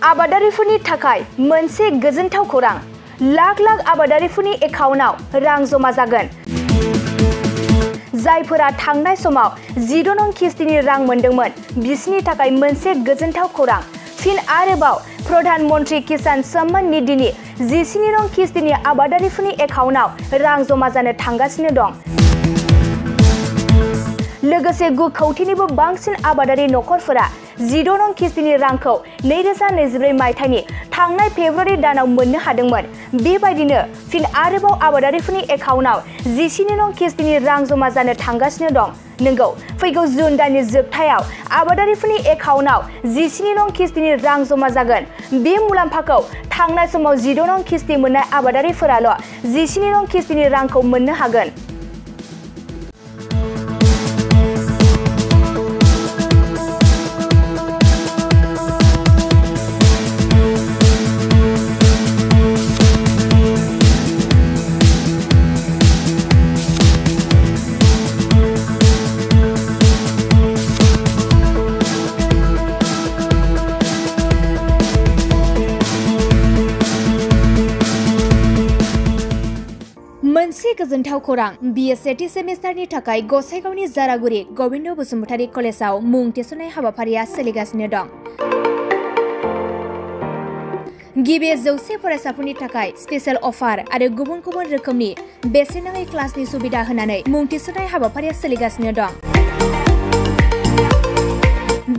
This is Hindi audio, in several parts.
आबादारिफोरनि थाखाय मोनसे गोजोनथाव खौरां। लाख लाख आबादारिफोरनि एकाउन्टआव रां जमा जागोन। जायफोरा थांनाय समाव 10 नं किस्तिनि रां मोनदोंमोन, बिसोरनि थाखाय मोनसे गोजोनथाव खौरां। फिन आरोबाव प्रधान मंत्री किसान सम्मान निधिनि 17 नं किस्तिनि आबादारिफोरनि एकाउन्टआव रां जमा जानो थांगासिनो दं। लोगोसे 9 कौटिनिबो बांसिन आबादारि नखरफोरा 10 नं किस्तिनि रांखौ 2024 मायथाइनि थांनाय फेब्रुवारि दानाव मोननो हादोंमोन। बेबायदिनो फिन आरोबाव आबादारिफोरनि एकाउन्टआव 17 नं किस्तिनि रां जमा जानो थांगासिनो दं। नंगौ, फैगौ जुन दाननि जोबथायाव आबादारिफोरनि एकाउन्टआव 17 नं किस्तिनि रां जमा जागोन। बे मुलाम्फाखौ थांनाय समाव 10 नं किस्ति मोननाय आबादारिफोराल' 17 नं किस्तिनि रांखौ मोननो हागोन। मोनसे गोजोनथाव खौरां। बिए सेथि सेमिस्टारनि थाखाय गसाइगावनि जारागुरि गबिन्द बसुमतारी कलेजाव मुं थिसननाय हाबाफारिया सोलिगासिनो दं। गिबि 100 फरायसाफोरनि थाखाय स्पेशल अफार आरो गुबुन गुबुन रोखोमनि बेसेन नाङै क्लासनि सुबिदा होनानै मुं थिसननाय हाबाफारिया सोलिगासिनो दं।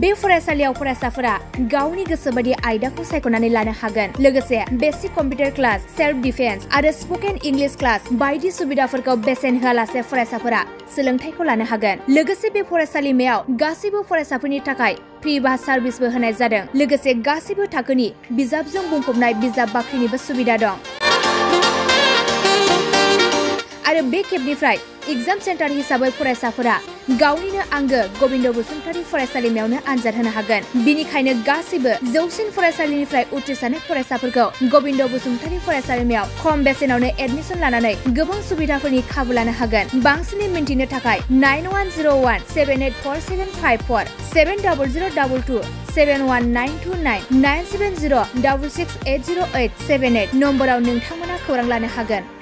बे फरायसालियाव फरायसाफोरा गावनि गोसो बायदि आयदाखौ सायख'नानै लानो हागोन। लोगोसे basic computer class, self defence आरो स्पोकेन इंलिश क्लास बायदि सुबिदाफोरखौ बेसेन होआलासे फरायसाफोरा सोलोंथाइखौ लानो हागोन। लोगोसे बे फरायसालिमायाव गासैबो फरायसाफोरनि थाखाय फ्रि बास सार्भिसबो होनाय जादों। लोगोसे गासैबो थाखोनि बिजाबजों बुंफबनाय बिजाब बाख्रिनिबो सुबिदा दं। आरो बे खेबनिफ्राय एग्जाम सेन्टार हिसाबै फरायसाफोरा गावनिनो आंगो गबिन्द बसुमतारी फरायसालिमायावनो आनजाद होनो हागोन। बिनिखायनो गासैबो जौसिन फरायसालिनिफ्राय उथ्रिसारनाय फरायसाफोरखौ गबिन्द बसुमतारी फरायसालिमायाव खम बेसेनावनो एडमिसन लानानै गोबां सुबिदाफोरनि खाबु लानो हागोन। बांसिनै मिन्थिनो थाखाय 9101 784754 70022 71929 970 668088 78 नम्बराव नोंथांमोना खौरां लानो हागोन।